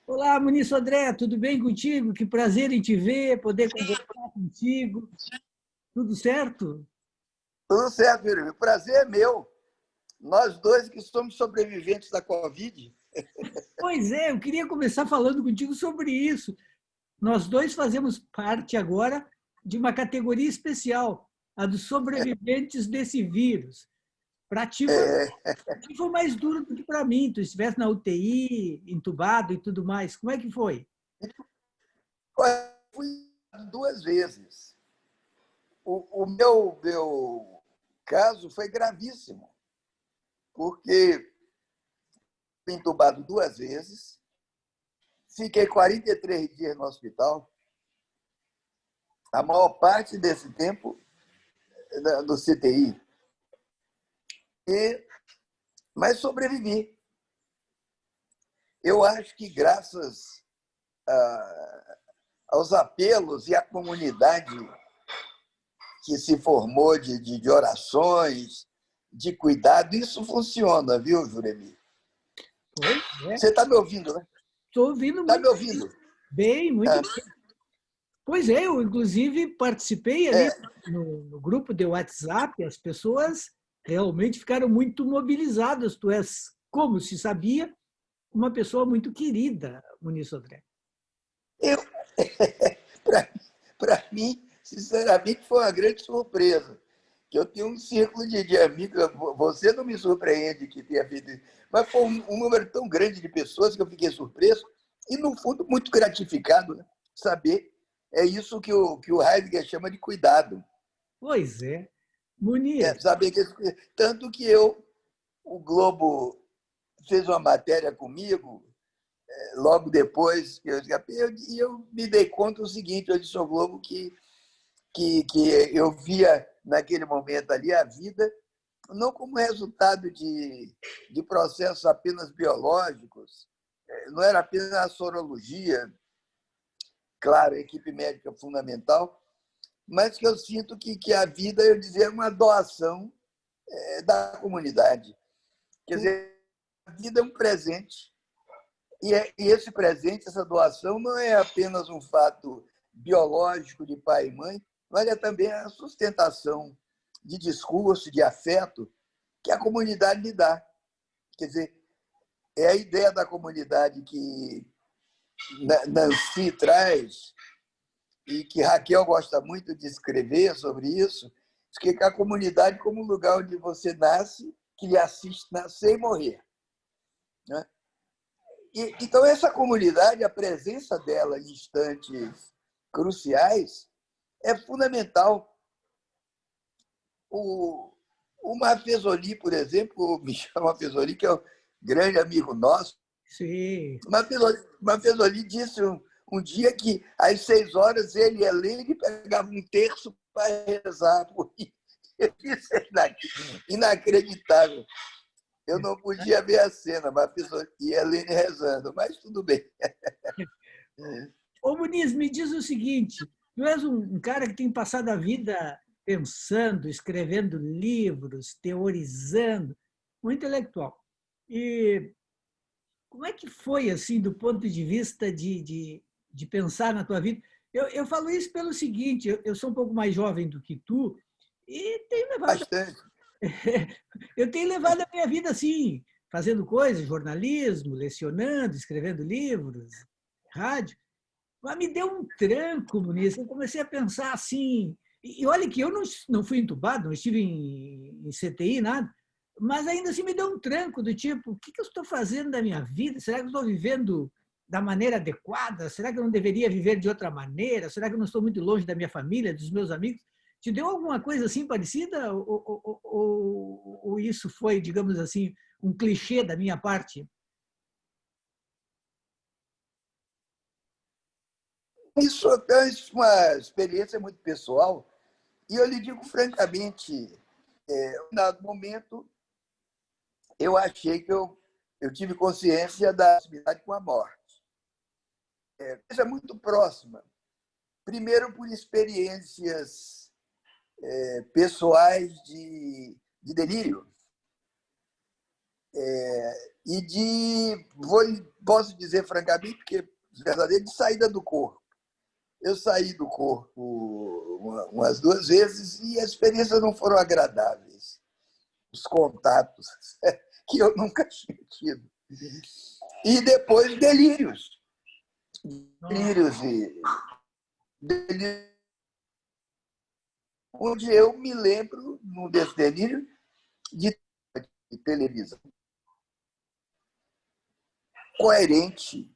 Olá, Muniz Sodré, tudo bem contigo? Que prazer em te ver, poder conversar contigo. Tudo certo? Tudo certo, Virgílio. O prazer é meu. Nós dois que somos sobreviventes da Covid. Pois é, eu queria começar falando contigo sobre isso. Nós dois fazemos parte agora de uma categoria especial, a dos sobreviventes desse vírus. Para ti foi, É, pra ti foi mais duro do que para mim. Tu estivesse na UTI, entubado e tudo mais. Como é que foi? fui duas vezes. O meu caso foi gravíssimo, porque fui entubado duas vezes, fiquei 43 dias no hospital, a maior parte desse tempo no CTI, mas sobrevivi. Eu acho que graças aos apelos e à comunidade que se formou de orações, de cuidado, isso funciona, viu, Juremi? Pois é, Você está me ouvindo, né? estou ouvindo Está me muito ouvindo? bem, muito Ah, bem. Pois é, eu inclusive participei ali é, no grupo de WhatsApp, as pessoas realmente ficaram muito mobilizadas. Tu és, como se sabia, uma pessoa muito querida, Muniz Sodré. eu, para mim, sinceramente, foi uma grande surpresa. Que eu tenho um círculo de amigos, você não me surpreende que tenha feito isso, mas foi um número tão grande de pessoas que eu fiquei surpreso e, no fundo, muito gratificado, né? Saber. É isso que o Heidegger chama de cuidado. Pois é, Muniz, Saber que, tanto que o Globo fez uma matéria comigo, logo depois que eu me dei conta do seguinte, eu disse ao Globo que eu via naquele momento ali a vida não como resultado de processos apenas biológicos, não era apenas a sorologia, claro, a equipe médica fundamental, mas que eu sinto que a vida, eu dizia, é uma doação da comunidade. Quer dizer, a vida é um presente. E esse presente, essa doação, não é apenas um fato biológico de pai e mãe, mas é também a sustentação de discurso, de afeto que a comunidade lhe dá. Quer dizer, é a ideia da comunidade que Nancy traz e que Raquel gosta muito de escrever sobre isso, que a comunidade como um lugar onde você nasce, que lhe assiste nascer e morrer. Né? Então, essa comunidade, a presença dela em instantes cruciais é fundamental. O Mafezoli, por exemplo, o Michel Mafezoli, que é um grande amigo nosso, sim. o Mafezoli disse um dia que às 6 horas ele e a Helene pegavam um terço para rezar por mim. Isso é inacreditável. Eu não podia ver a cena, Mafezoli e a Helene rezando, mas tudo bem. Ô, Muniz, me diz o seguinte: tu és um cara que tem passado a vida pensando, escrevendo livros, teorizando, um intelectual. E como é que foi, assim, do ponto de vista de pensar na tua vida? Eu falo isso pelo seguinte: eu sou um pouco mais jovem do que tu e tenho levado, Bastante. eu tenho levado a minha vida assim, fazendo coisas, jornalismo, lecionando, escrevendo livros, rádio. Mas me deu um tranco, Muniz. Eu comecei a pensar assim. E olha que eu não fui entubado, não estive em CTI, nada. Mas ainda assim me deu um tranco do tipo: o que eu estou fazendo da minha vida? Será que eu estou vivendo da maneira adequada? Será que eu não deveria viver de outra maneira? Será que eu não estou muito longe da minha família, dos meus amigos? Te deu alguma coisa assim parecida? Ou isso foi, digamos assim, um clichê da minha parte? Isso é uma experiência muito pessoal. E eu lhe digo francamente, em dado momento, eu achei que eu tive consciência da proximidade com a morte. Coisa muito próxima. Primeiro, por experiências pessoais de delírio. Posso dizer francamente, porque verdadeiro, de saída do corpo. Eu saí do corpo umas 2 vezes e as experiências não foram agradáveis. Os contatos que eu nunca tinha tido. E depois delírios. Delírios onde eu me lembro, num desse delírio, de televisão. Coerente,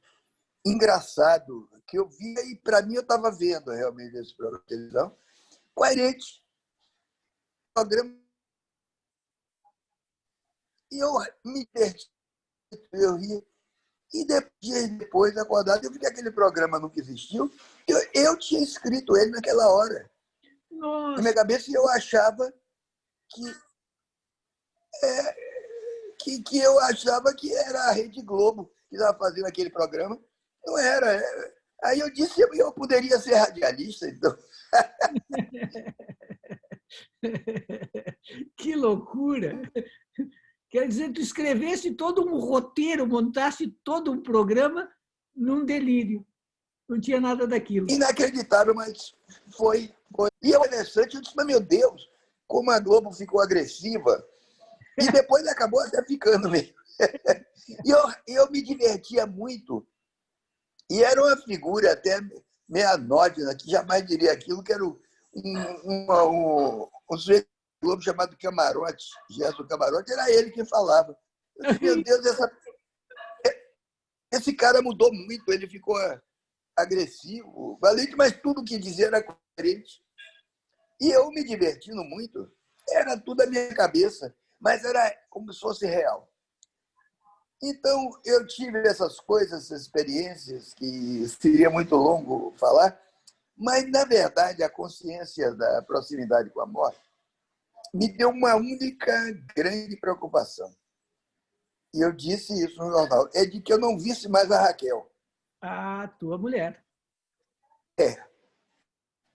engraçado, que eu via e, para mim, eu estava vendo realmente esse programa de televisão. Coerente. Programa. E eu me diverti, eu ria. E depois, acordado, eu vi que aquele programa nunca existiu. Eu tinha escrito ele naquela hora. Nossa. Na minha cabeça, eu achava que eu achava que era a Rede Globo que estava fazendo aquele programa. Não era. Aí eu disse que eu poderia ser radialista. Então. Que loucura! Quer dizer, tu escrevesse todo um roteiro, montasse todo um programa num delírio. Não tinha nada daquilo. Inacreditável, mas foi. E é interessante, eu disse, mas meu Deus, como a Globo ficou agressiva. E depois acabou até ficando mesmo. E eu me divertia muito. E era uma figura até meio anódina, que jamais diria aquilo, que era um sujeito da Globo chamado Camarote, Gerson Camarote, era ele que falava. Eu disse, meu Deus, esse cara mudou muito, ele ficou agressivo, valente, mas tudo que dizia era coerente. E eu me divertindo muito, era tudo a minha cabeça, mas era como se fosse real. Então, eu tive essas coisas, essas experiências, que seria muito longo falar, mas, na verdade, a consciência da proximidade com a morte me deu uma única grande preocupação. E eu disse isso no jornal, é de que eu não visse mais a Raquel. A tua mulher.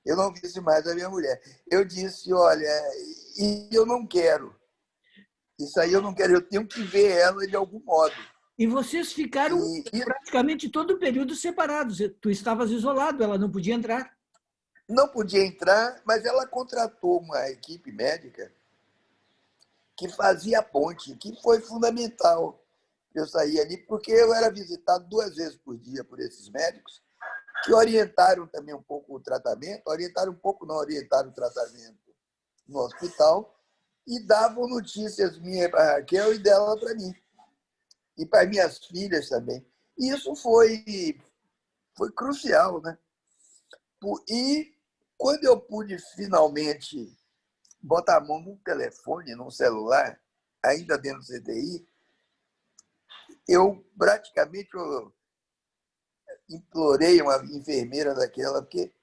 Eu não visse mais a minha mulher. Eu disse, olha, e eu não quero. Isso aí eu não quero, eu tenho que ver ela de algum modo. E vocês ficaram praticamente todo o período separados. Tu estavas isolado, ela não podia entrar. Não podia entrar, mas ela contratou uma equipe médica que fazia a ponte, que foi fundamental. Eu saí ali porque eu era visitado 2 vezes por dia por esses médicos, que orientaram também um pouco o tratamento, orientaram o tratamento no hospital e davam notícias minhas para a Raquel e dela para mim. E para minhas filhas também. E isso foi crucial, né? E quando eu pude finalmente botar a mão num telefone, num celular, ainda dentro do CTI, eu praticamente implorei uma enfermeira daquela, porque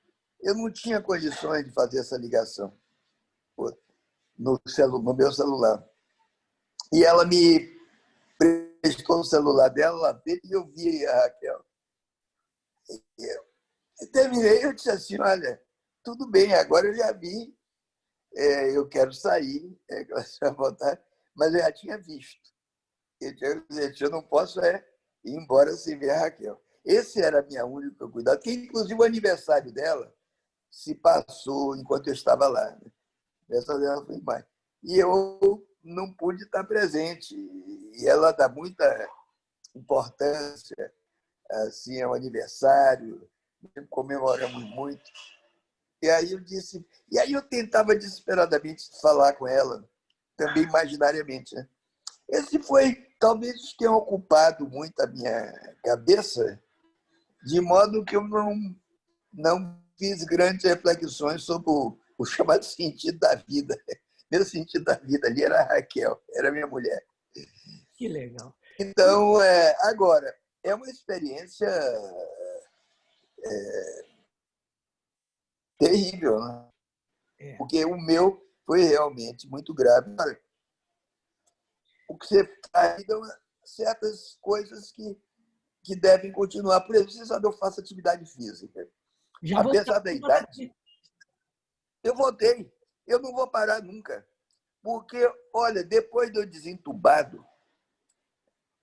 eu não tinha condições de fazer essa ligação no meu celular. E ela me prestou o celular dela e eu vi a Raquel. Eu terminei, eu disse assim, olha, tudo bem, agora eu já vi, eu quero sair, mas eu já tinha visto. Eu não posso ir embora sem ver a Raquel. Esse era a minha única cuidado, que inclusive o aniversário dela se passou enquanto eu estava lá. Né? O aniversário dela foi em maio. E eu não pude estar presente. E ela dá muita importância assim, ao aniversário, comemoramos muito. E aí eu tentava desesperadamente falar com ela, também imaginariamente. Né? Esse foi, talvez, tenha ocupado muito a minha cabeça, de modo que eu não fiz grandes reflexões sobre o chamado sentido da vida. Meu sentido da vida ali era a Raquel, era a minha mulher. Que legal. Então, agora, é uma experiência terrível, né? Porque o meu foi realmente muito grave. O que você faz são certas coisas que devem continuar. Por exemplo, você sabe, eu faço atividade física. Apesar da idade, eu voltei. Eu não vou parar nunca. Porque, olha, depois de eu desentubado,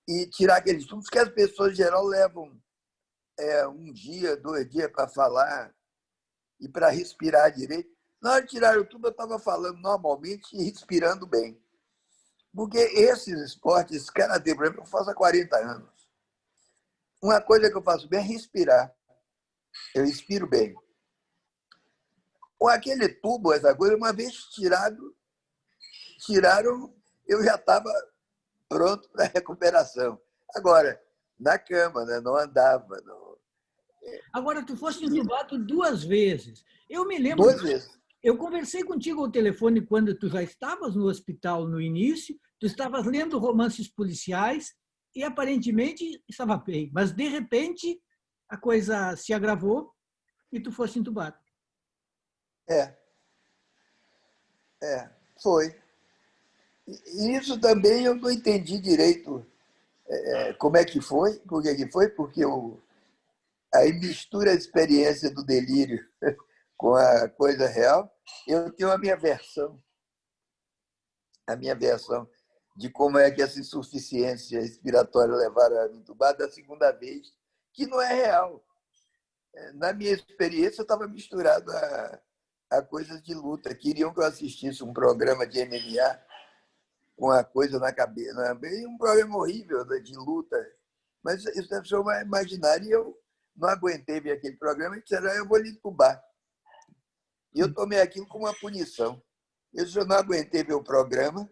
e tirar aqueles tubos que as pessoas, em geral, levam um dia, 2 dias para falar e para respirar direito. Na hora de tirar o tubo, eu estava falando normalmente e respirando bem. Porque esses esportes, esse karatê, por exemplo, eu faço há 40 anos. Uma coisa que eu faço bem é respirar. Eu respiro bem. Com aquele tubo, essa coisa, uma vez tiraram, eu já estava pronto para a recuperação. Agora, na cama, né? Não andava. Não... Agora, tu foste entubado 2 vezes. Eu me lembro, 2 vezes. eu conversei contigo ao telefone quando tu já estavas no hospital no início, tu estavas lendo romances policiais e aparentemente estava bem, mas de repente a coisa se agravou e tu foste entubado. É, foi. E isso também eu não entendi direito como é que foi, por que foi, porque aí mistura a experiência do delírio com a coisa real. Eu tenho a minha versão de como é que essa insuficiência respiratória levaram a me entubar da segunda vez, que não é real. Na minha experiência, eu estava misturado a coisas de luta. Queriam que eu assistisse um programa de MMA com a coisa na cabeça. Um programa horrível de luta. Mas isso deve ser uma imaginária. E eu não aguentei ver aquele programa e disseram, eu vou lhe entubar. E eu tomei aquilo como uma punição. Eu disse, eu não aguentei ver o programa,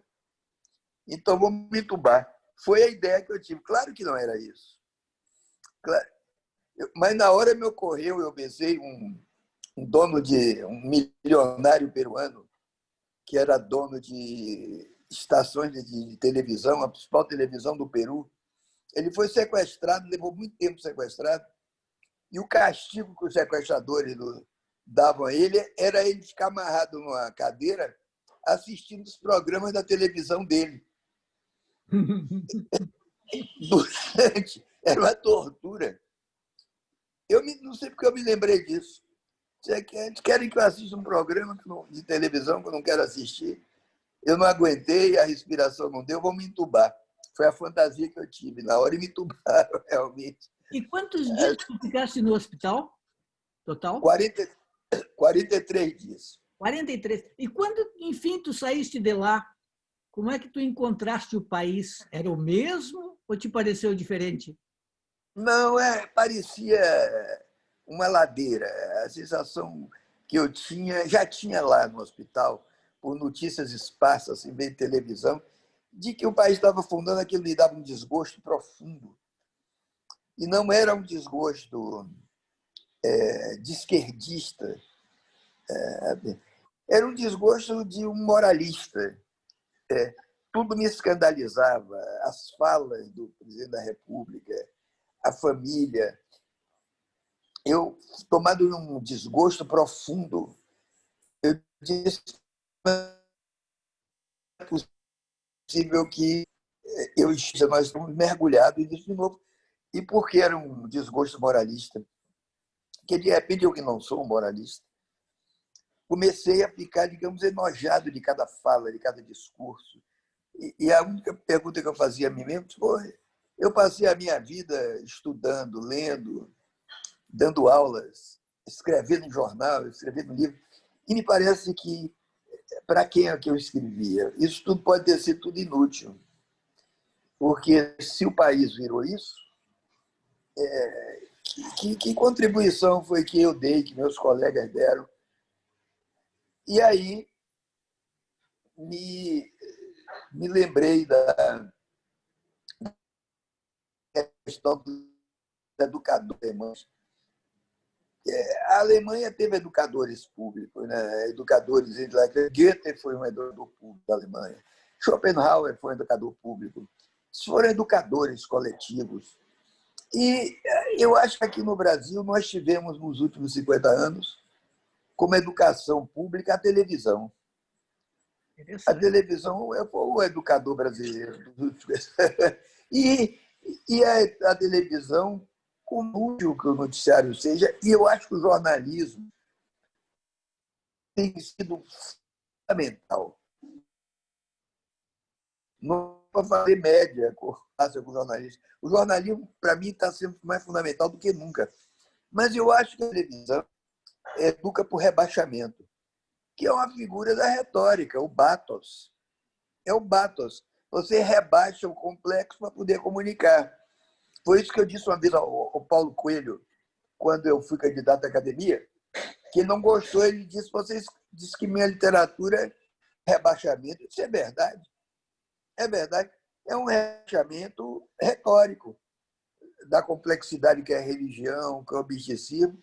então vou me entubar. Foi a ideia que eu tive. Claro que não era isso. Claro. Mas na hora me ocorreu, eu pensei, um milionário peruano, que era dono de estações de televisão, a principal televisão do Peru. Ele foi sequestrado, levou muito tempo sequestrado, e o castigo que os sequestradores davam a ele era ele ficar amarrado numa cadeira assistindo os programas da televisão dele. Era uma tortura. Não sei porque eu me lembrei disso. Querem que eu assista um programa de televisão que eu não quero assistir? Eu não aguentei, a respiração não deu, vou me entubar. Foi a fantasia que eu tive. Na hora me entubaram, realmente. E quantos dias tu ficaste no hospital total? 43 dias. 43. E quando, enfim, tu saíste de lá, como é que tu encontraste o país? Era o mesmo ou te pareceu diferente? Não, parecia uma ladeira. A sensação que eu tinha, já tinha lá no hospital, por notícias esparsas, em vez de televisão, de que o país estava afundando, aquilo me dava um desgosto profundo. E não era um desgosto de esquerdista, era um desgosto de um moralista. Tudo me escandalizava, as falas do presidente da República, a família. Eu, tomado num desgosto profundo, eu disse não é possível que nós estamos mergulhados nisso de novo. E por que era um desgosto moralista? Porque, de repente, eu que não sou um moralista, comecei a ficar, digamos, enojado de cada fala, de cada discurso. E a única pergunta que eu fazia a mim mesmo foi: eu passei a minha vida estudando, lendo, dando aulas, escrevendo em jornal, escrevendo livro, e me parece que, para quem é que eu escrevia? Isso tudo pode ter sido tudo inútil. Porque se o país virou isso, que contribuição foi que eu dei, que meus colegas deram? E aí me lembrei da questão dos educadores alemães. A Alemanha teve educadores públicos, né? Educadores, Goethe foi um educador público da Alemanha, Schopenhauer foi um educador público. Foram educadores coletivos. E eu acho que aqui no Brasil nós tivemos, nos últimos 50 anos, como educação pública, a televisão. A televisão foi o educador brasileiro. E a televisão, como útil que o noticiário seja, e eu acho que o jornalismo tem sido fundamental. para fazer média com o jornalismo. O jornalismo, para mim, está sendo mais fundamental do que nunca. Mas eu acho que a televisão educa por rebaixamento, que é uma figura da retórica, o batos. É o batos. Você rebaixa o complexo para poder comunicar. Foi isso que eu disse uma vez ao Paulo Coelho, quando eu fui candidato à academia, que ele não gostou. Ele disse: "Vocês dizem que minha literatura é rebaixamento". Isso é verdade. É verdade. É um rebaixamento retórico da complexidade que é a religião, que é o misticismo.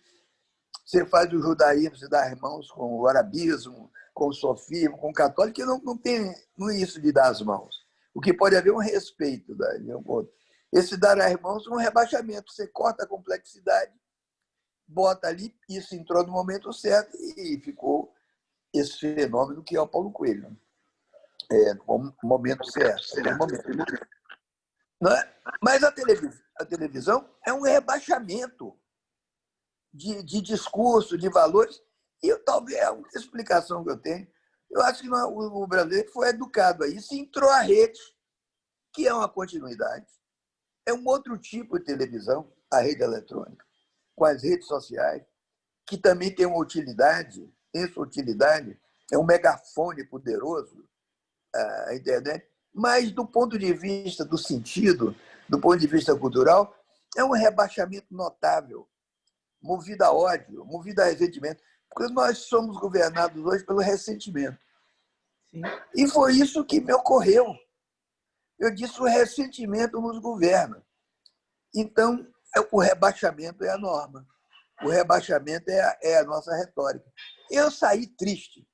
Você faz o judaísmo, você dá as mãos com o arabismo, com o sofismo, com o católico, que não tem não é isso de dar as mãos. O que pode haver é um respeito de um outro. Esse dar as mãos é um rebaixamento. Você corta a complexidade, bota ali, isso entrou no momento certo e ficou esse fenômeno que é o Paulo Coelho. No momento certo. Não é? Mas a televisão é um rebaixamento de discurso, de valores. E talvez a única explicação que eu tenho, eu acho que o brasileiro foi educado a isso e entrou a rede, que é uma continuidade. É um outro tipo de televisão, a rede eletrônica, com as redes sociais, que também tem uma utilidade. Essa utilidade é um megafone poderoso, a internet, mas do ponto de vista do sentido, do ponto de vista cultural, é um rebaixamento notável, movido a ódio, movido a ressentimento, porque nós somos governados hoje pelo ressentimento. Sim. E foi isso que me ocorreu. Eu disse: o ressentimento nos governa. Então, o rebaixamento é a norma. O rebaixamento é a nossa retórica. Eu saí triste.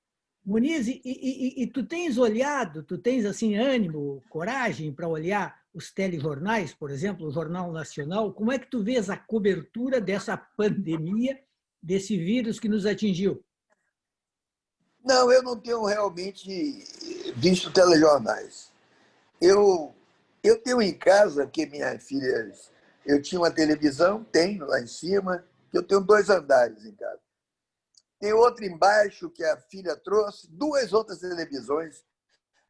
Muniz, e tu tens olhado, tu tens assim ânimo, coragem para olhar os telejornais, por exemplo, o Jornal Nacional? Como é que tu vês a cobertura dessa pandemia, desse vírus que nos atingiu? Não, eu não tenho realmente visto telejornais. Eu tenho em casa, que minhas filhas... Eu tinha uma televisão, tenho lá em cima, que eu tenho 2 andares em casa. Tem outro embaixo que a filha trouxe, 2 outras televisões.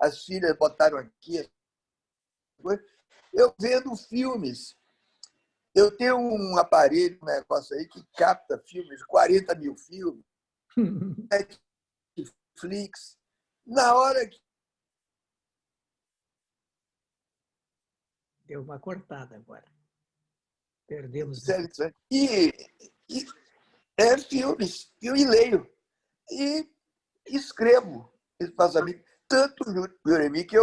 As filhas botaram aqui. Eu vendo filmes. Eu tenho um aparelho, um negócio aí, que capta filmes, 40 mil filmes, Netflix. Na hora que... Deu uma cortada agora. Perdemos. E filmes, eu leio. E escrevo espaçamento. Tanto, Jeremy, que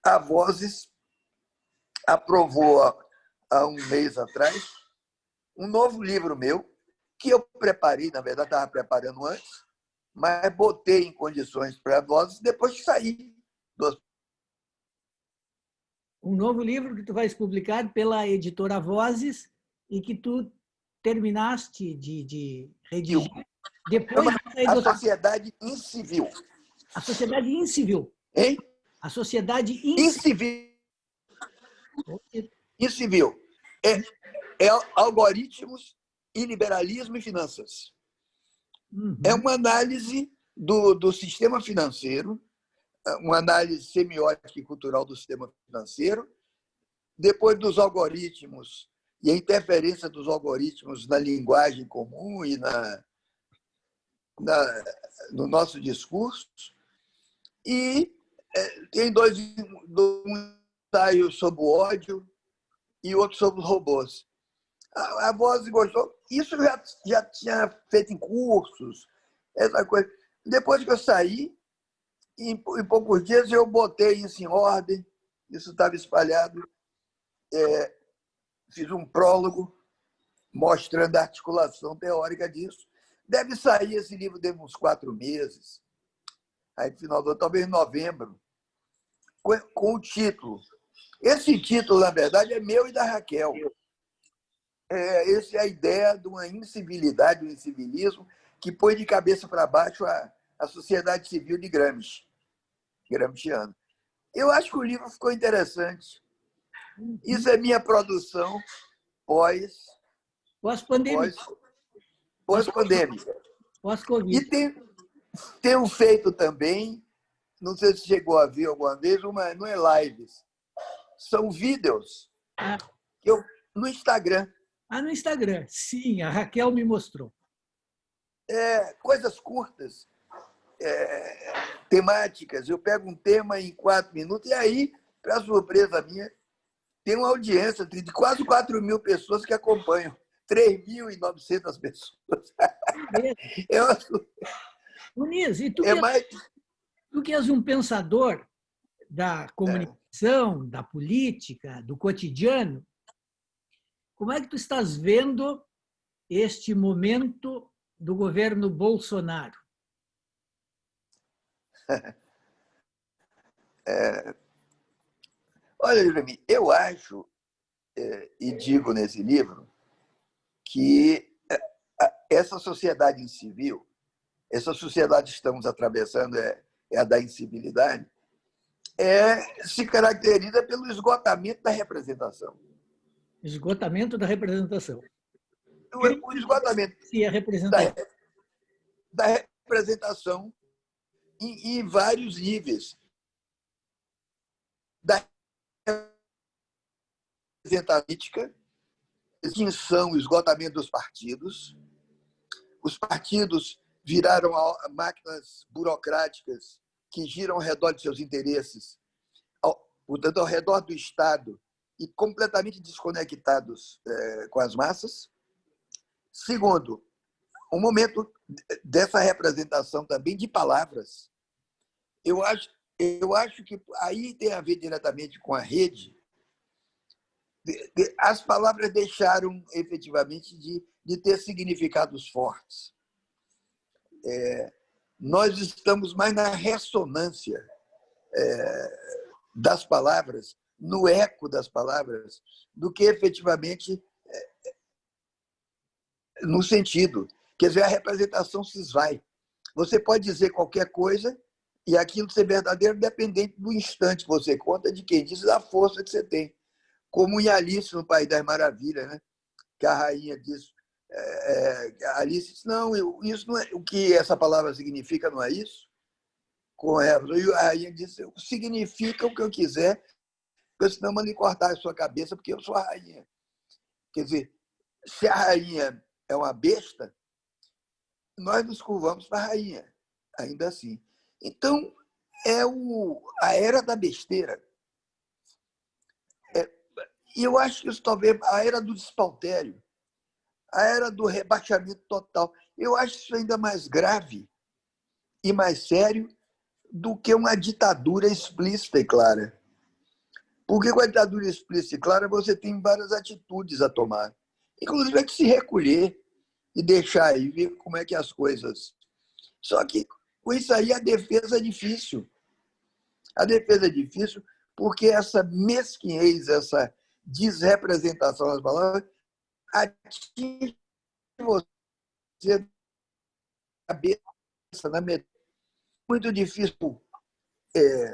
a Vozes aprovou há um mês atrás um novo livro meu, que eu preparei, na verdade, estava preparando antes, mas botei em condições para a Vozes depois que saí do... Um novo livro que tu vais publicar pela editora Vozes e que tu terminaste de redigir depois de sair A do... Sociedade Incivil. A Sociedade Incivil. Hein? A Sociedade Incivil. Incivil. É algoritmos, iliberalismo e finanças. Uhum. É uma análise do sistema financeiro, uma análise semiótica e cultural do sistema financeiro, depois dos algoritmos e a interferência dos algoritmos na linguagem comum e no nosso discurso. E tem 2 ensaios sobre o ódio e outro sobre os robôs. A Voz gostou. Isso eu já tinha feito em cursos, essa coisa. Depois que eu saí, em poucos dias eu botei isso em ordem, isso estava espalhado. Fiz um prólogo mostrando a articulação teórica disso. Deve sair esse livro dentro de uns 4 meses, aí no final do ano, talvez em novembro, com o título. Esse título, na verdade, é meu e da Raquel. Essa é a ideia de uma incivilidade, um incivilismo que põe de cabeça para baixo a sociedade civil de Gramsciano. Eu acho que o livro ficou interessante. Isso é minha produção Pós-pandêmica. pós-pandêmica. Pós-Covid. E tenho feito também não sei se chegou a ver alguma vez, não é lives, são vídeos Ah, que eu, no Instagram. no Instagram. Sim, a Raquel me mostrou. Coisas curtas, temáticas. Eu pego um tema em 4 minutos e aí, para surpresa minha, tem uma audiência de quase 4.000 pessoas que acompanham. 3.900 pessoas. É, Muniz, e é mais. tu que és um pensador da comunicação, da política, do cotidiano, como é que tu estás vendo este momento do governo Bolsonaro? Olha, Jeremy, eu acho, e digo nesse livro, que essa sociedade incivil, essa sociedade que estamos atravessando é a da incivilidade, se caracteriza pelo esgotamento da representação. Esgotamento da representação. O esgotamento Se a representação. da representação em vários níveis. Da representação, extinção, esgotamento dos partidos. Os partidos viraram máquinas burocráticas que giram ao redor de seus interesses, portanto, ao redor do Estado, e completamente desconectados com as massas. Segundo, um momento dessa representação também de palavras. Eu acho que aí tem a ver diretamente com a rede. As palavras deixaram efetivamente de ter significados fortes. Nós estamos mais na ressonância das palavras, no eco das palavras, do que efetivamente no sentido. Quer dizer, a representação se esvai. Você pode dizer qualquer coisa e aquilo ser verdadeiro dependente do instante que você conta, de quem diz, da força que você tem. Como em Alice, no País das Maravilhas, né? Que a rainha diz, Alice disse, não, isso não é o que essa palavra significa, não é isso? Com ela. E a rainha disse, significa o que eu quiser, porque senão eu lhe cortar a sua cabeça, porque eu sou a rainha. Quer dizer, se a rainha é uma besta, nós nos curvamos para a rainha, ainda assim. Então, a era da besteira. E eu acho que isso talvez a era do despautério, a era do rebaixamento total. Eu acho isso ainda mais grave e mais sério do que uma ditadura explícita e clara. Porque com a ditadura explícita e clara você tem várias atitudes a tomar. Inclusive, é que se recolher e deixar aí ver como é que as coisas... Só que, com isso aí, a defesa é difícil. A defesa é difícil porque essa mesquinhez, essa desrepresentação das palavras atinge você na cabeça, na metade. Muito difícil.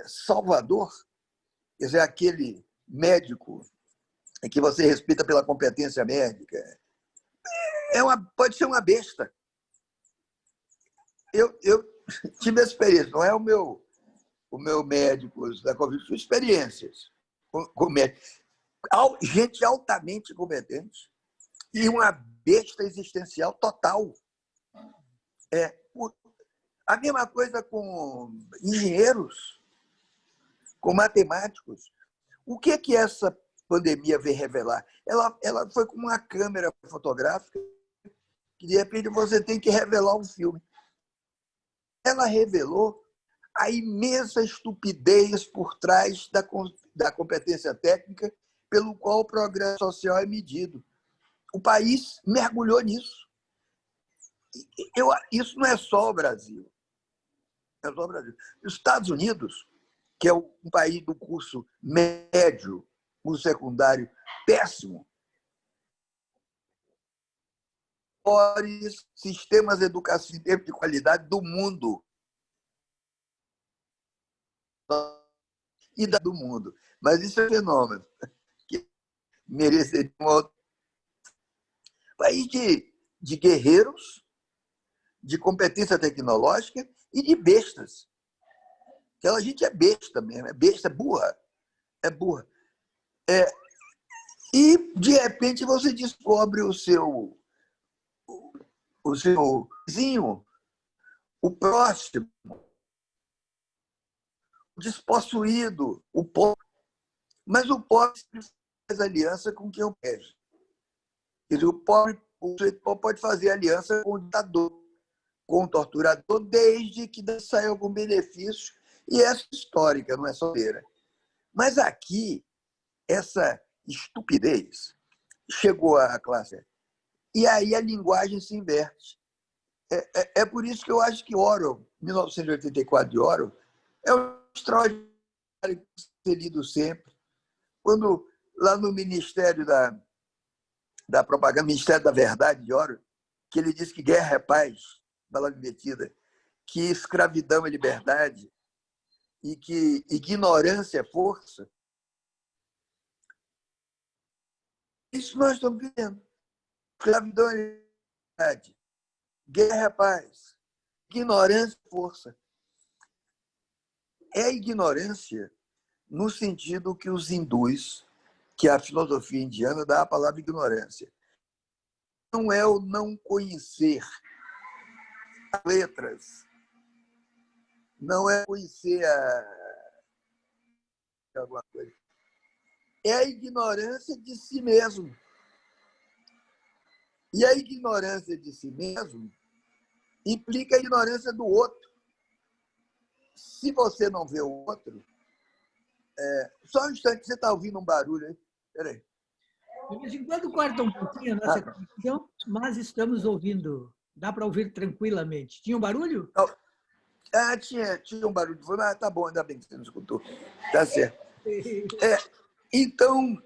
Salvador, quer dizer, aquele médico que você respeita pela competência médica, pode ser uma besta. Eu tive essa experiência, não é o meu médico da Covid, são experiências com médico. Gente altamente competente e uma besta existencial total. A mesma coisa com engenheiros, com matemáticos. O que essa pandemia veio revelar? Ela foi como uma câmera fotográfica que, de repente, você tem que revelar um filme. Ela revelou a imensa estupidez por trás da competência técnica pelo qual o progresso social é medido. O país mergulhou nisso. Isso não é só o Brasil. Não é só o Brasil. Os Estados Unidos, que é um país do curso médio, curso secundário péssimo, maiores sistemas educativos de qualidade do mundo e do mundo. Mas isso é um fenômeno que mereceria um outro país de guerreiros, de competência tecnológica e de bestas. Aquela gente é besta mesmo, é besta, é burra. É burra. E, de repente, você descobre o seu vizinho, o próximo, o despossuído, o pobre. Mas o pobre faz aliança com quem o pede. Quer dizer, o sujeito pode fazer aliança com o ditador, com o torturador, desde que saia algum benefício. E essa é histórica, não é soleira. Mas aqui, essa estupidez chegou à classe. E aí a linguagem se inverte. É por isso que eu acho que Orwell, 1984 de Orwell, é um extraordinário ser lido sempre. Quando, lá no Ministério da Propaganda, Ministério da Verdade de Orwell, que ele diz que guerra é paz, palavra metida, que escravidão é liberdade e que ignorância é força, isso nós estamos vivendo. Escravidão é liberdade, guerra é paz, ignorância é força. É ignorância no sentido que os hindus, que a filosofia indiana dá a palavra ignorância. Não é o não conhecer as letras, não é conhecer alguma coisa. É a ignorância de si mesmo. E a ignorância de si mesmo implica a ignorância do outro. Se você não vê o outro... Só um instante, você está ouvindo um barulho aí? Espera aí. De vez em quando corta um pouquinho a nossa conexão, mas estamos ouvindo. Dá para ouvir tranquilamente. Tinha um barulho? Tinha um barulho de fundo, mas tá bom, ainda bem que você não escutou. Tá certo. Então,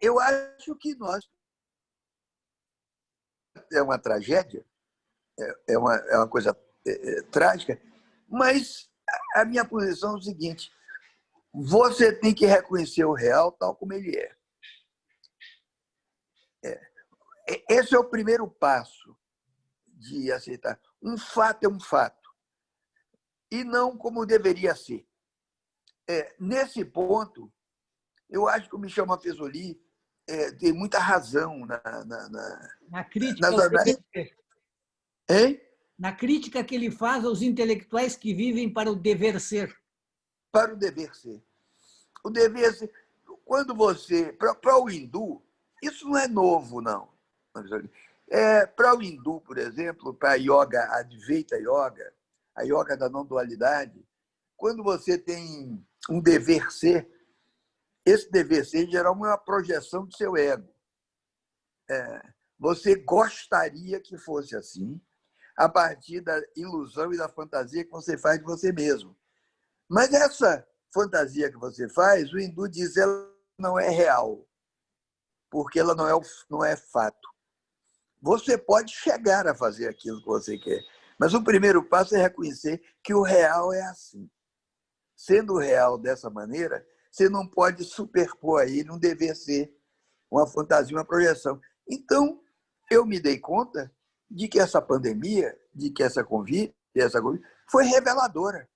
eu acho que nós... É uma tragédia, é uma coisa trágica, mas a minha posição é o seguinte: você tem que reconhecer o real tal como ele é. Esse é o primeiro passo de aceitar. Um fato é um fato, e não como deveria ser. Nesse ponto, eu acho que o Michel Maffesoli tem muita razão Na crítica nas ao análises. dever. Hein? Na crítica que ele faz aos intelectuais que vivem para o dever ser. Para o dever ser. O dever ser. Quando você... Para o hindu, isso não é novo, não. Para o hindu, por exemplo, para a yoga, a Advaita Yoga, a yoga da não-dualidade, quando você tem um dever ser, esse dever ser, em geral, é uma projeção do seu ego. Você gostaria que fosse assim, a partir da ilusão e da fantasia que você faz de você mesmo. Mas essa fantasia que você faz, o hindu diz, ela não é real, porque ela não é fato. Você pode chegar a fazer aquilo que você quer, mas o primeiro passo é reconhecer que o real é assim. Sendo real dessa maneira, você não pode superpor a ele um dever ser, uma fantasia, uma projeção. Então, eu me dei conta de que essa pandemia, de que essa Covid foi reveladora.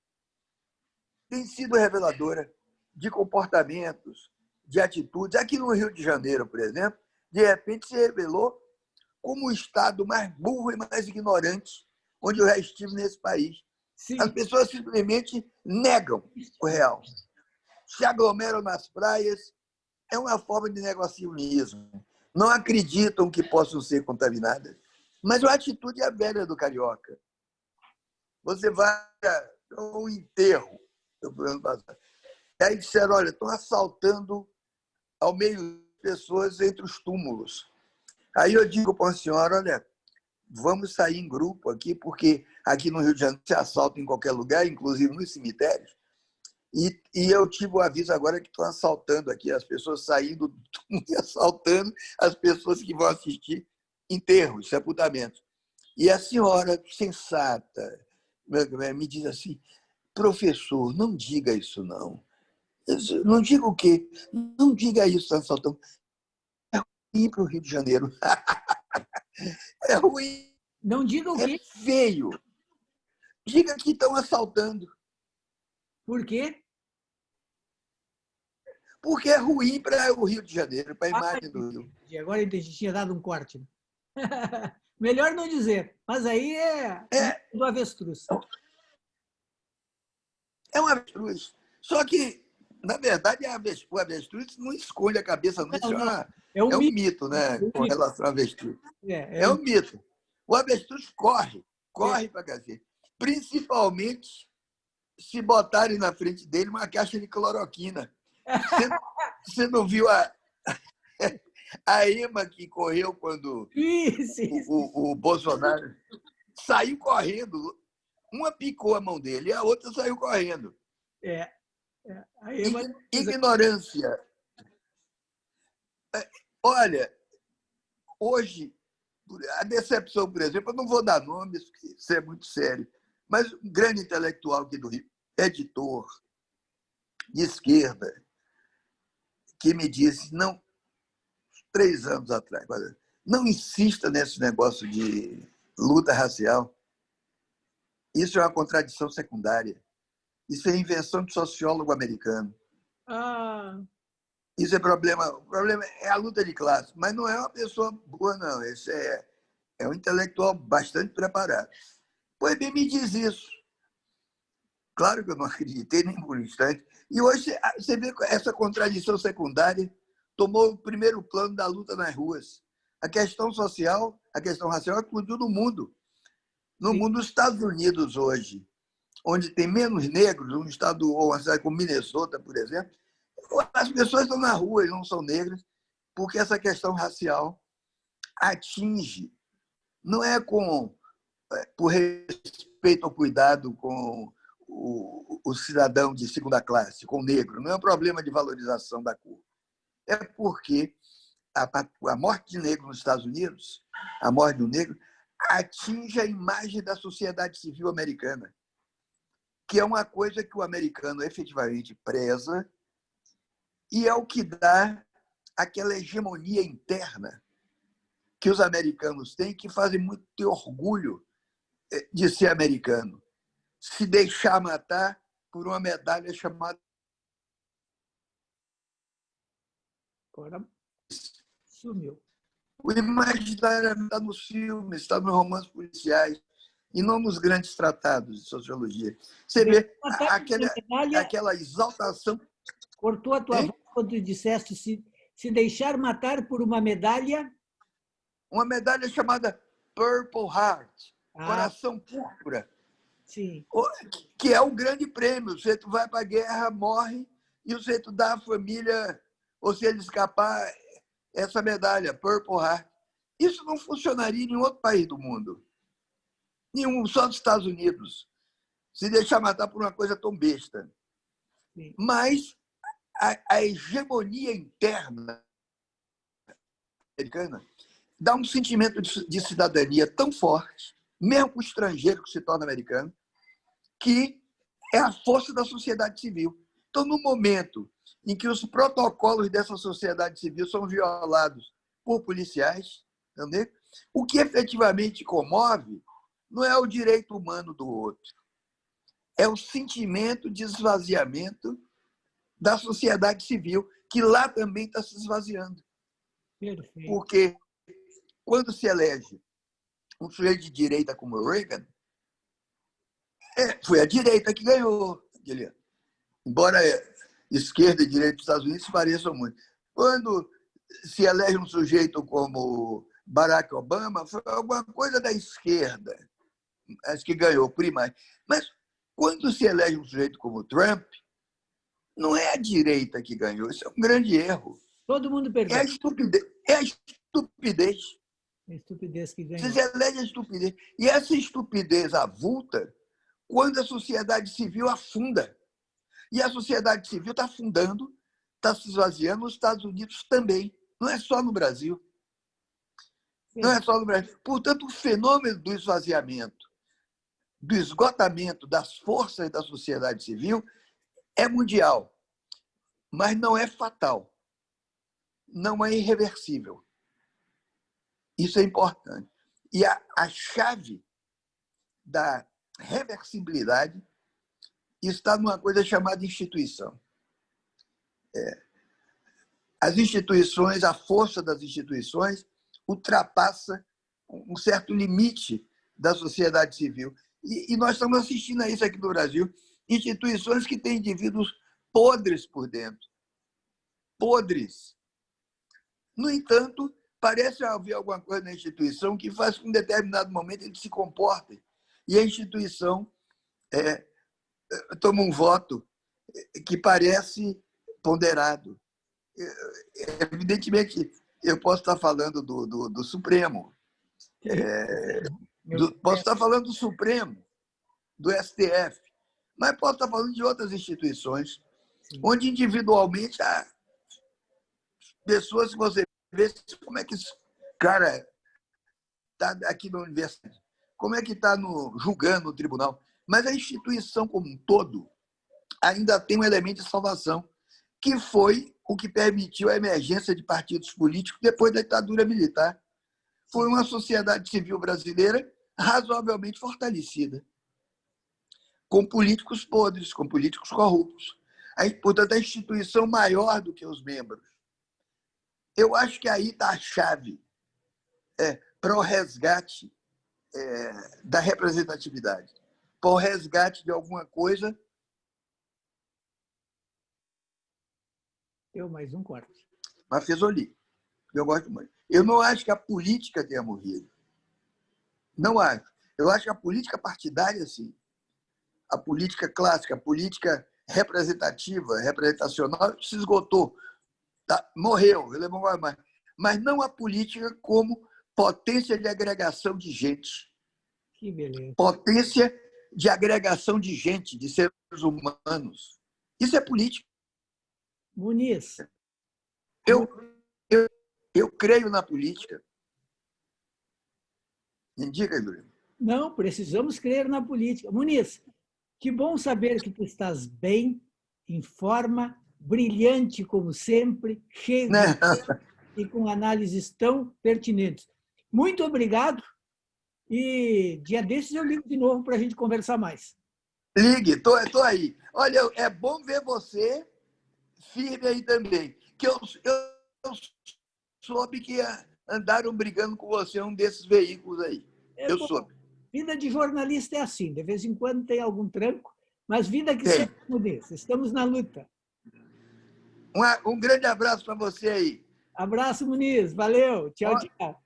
Tem sido reveladora de comportamentos, de atitudes. Aqui no Rio de Janeiro, por exemplo, de repente se revelou como o estado mais burro e mais ignorante onde eu já estive nesse país. Sim. As pessoas simplesmente negam o real. Se aglomeram nas praias, é uma forma de negacionismo. Não acreditam que possam ser contaminadas. Mas a atitude é a velha do carioca. Você vai a um enterro, e aí disseram, olha, estão assaltando ao meio pessoas entre os túmulos. Aí eu digo para a senhora, olha, vamos sair em grupo aqui, porque aqui no Rio de Janeiro se assalta em qualquer lugar, inclusive nos cemitérios. E eu tive o aviso agora que estão assaltando aqui, as pessoas saindo e assaltando as pessoas que vão assistir enterros, sepultamentos. E a senhora, sensata, me diz assim, professor, não diga isso, não. Não diga o quê? Não diga isso, estão assaltando. É ruim para o Rio de Janeiro. É ruim. Não diga o quê? É feio. Diga que estão assaltando. Por quê? Porque é ruim para o Rio de Janeiro, para a Ah, imagem do Rio. agora entendi, tinha dado um corte. Né? Melhor não dizer, mas aí é É, do avestruz. é um avestruz. Só que, na verdade, o avestruz não esconde a cabeça, não. Isso Não, não, é é um um mito. mito, né, com relação ao avestruz. É É um... um mito. O avestruz corre é. para cacete. Principalmente se botarem na frente dele uma caixa de cloroquina. Você não viu a Ema que correu quando Isso. o Bolsonaro saiu correndo? Uma picou a mão dele e a outra saiu correndo. É, aí é uma coisa. Ignorância. Olha, hoje, a decepção, por exemplo, eu não vou dar nomes, porque isso é muito sério, mas um grande intelectual aqui do Rio, editor de esquerda, que me disse, não, 3 anos atrás, não insista nesse negócio de luta racial. Isso é uma contradição secundária. Isso é invenção de sociólogo americano. Ah, Isso é problema. O problema é a luta de classe, mas não é uma pessoa boa, não. Esse é um intelectual bastante preparado. Pois bem, me diz isso. Claro que eu não acreditei nem por um instante. E hoje você vê que essa contradição secundária tomou o primeiro plano da luta nas ruas. A questão social, a questão racial explodiu no mundo. No sim. mundo dos Estados Unidos hoje, onde tem menos negros, um estado ou uma cidade como Minnesota, por exemplo, as pessoas estão na rua e não são negras, porque essa questão racial atinge, não é por respeito ou cuidado com o cidadão de segunda classe, com o negro, não é um problema de valorização da cor. É porque a morte de negro nos Estados Unidos, a morte do negro, atinge a imagem da sociedade civil americana, que é uma coisa que o americano efetivamente preza e é o que dá aquela hegemonia interna que os americanos têm, que fazem muito orgulho de ser americano. Se deixar matar por uma medalha chamada... Agora sumiu. O imaginário está nos filmes, está nos romances policiais, e não nos grandes tratados de sociologia. Você vê aquela exaltação... Cortou a tua voz quando disseste se deixar matar por uma medalha. Uma medalha chamada Purple Heart, Ah, coração púrpura, sim. que é o grande prêmio. Você vai para a guerra, morre, e você dá à família, ou se ele escapar, essa medalha, Purple Heart. Isso não funcionaria em nenhum outro país do mundo. Nenhum, só nos Estados Unidos. Se deixar matar por uma coisa tão besta. Sim. Mas a hegemonia interna americana dá um sentimento de cidadania tão forte, mesmo para o estrangeiro que se torna americano, que é a força da sociedade civil. Então, no momento em que os protocolos dessa sociedade civil são violados por policiais, entendeu? O que efetivamente comove não é o direito humano do outro, é o sentimento de esvaziamento da sociedade civil, que lá também está se esvaziando. Perfeito. Porque quando se elege um sujeito de direita como o Reagan, foi a direita que ganhou, Guilherme. Embora esquerda e direita dos Estados Unidos se pareçam muito. Quando se elege um sujeito como Barack Obama, foi alguma coisa da esquerda, acho que ganhou primário. Mas quando se elege um sujeito como Trump, não é a direita que ganhou. Isso é um grande erro. Todo mundo É a perdeu. estupidez. É a estupidez. A estupidez que ganhou. Você elege a estupidez. E essa estupidez avulta quando a sociedade civil afunda. E a sociedade civil está afundando, está se esvaziando nos Estados Unidos também. Não é só no Brasil. Não é só no Brasil. Portanto, o fenômeno do esvaziamento, do esgotamento das forças da sociedade civil é mundial, mas não é fatal. Não é irreversível. Isso é importante. E a chave da reversibilidade está numa coisa chamada instituição. As instituições, a força das instituições ultrapassa um certo limite da sociedade civil. E nós estamos assistindo a isso aqui no Brasil. Instituições que têm indivíduos podres por dentro. Podres. No entanto, parece haver alguma coisa na instituição que faz com que, em determinado momento, eles se comportem. E a instituição toma um voto que parece ponderado. Evidentemente, eu posso estar falando do Supremo, posso estar falando do Supremo, do STF, mas posso estar falando de outras instituições, onde individualmente há pessoas que você vê como é que esse cara está aqui na universidade, como é que está julgando no tribunal, mas a instituição como um todo ainda tem um elemento de salvação, que foi o que permitiu a emergência de partidos políticos depois da ditadura militar. Foi uma sociedade civil brasileira razoavelmente fortalecida, com políticos podres, com políticos corruptos. Portanto, a instituição maior do que os membros. Eu acho que aí está a chave para o resgate da representatividade, para o resgate de alguma coisa. Mais um corte. Mas fez ali. Eu gosto muito. Eu não acho que a política tenha morrido. Não acho. Eu acho que a política partidária, sim. A política clássica, a política representativa, representacional, se esgotou. Tá? Morreu. Mas não a política como potência de agregação de gente. Que beleza. Potência de agregação de gente, de seres humanos. Isso é política. Muniz. Eu creio na política. Indica, Júlio. Não, precisamos crer na política. Muniz, que bom saber que tu estás bem, em forma, brilhante como sempre, cheio de e com análises tão pertinentes. Muito obrigado. E dia desses eu ligo de novo para a gente conversar mais. Ligue, estou aí. Olha, é bom ver você firme aí também. Que eu soube que andaram brigando com você um desses veículos aí. Eu soube. Vida de jornalista é assim. De vez em quando tem algum tranco, mas vida que se mude. Estamos na luta. Um grande abraço para você aí. Abraço, Muniz. Valeu. Tchau, tchau.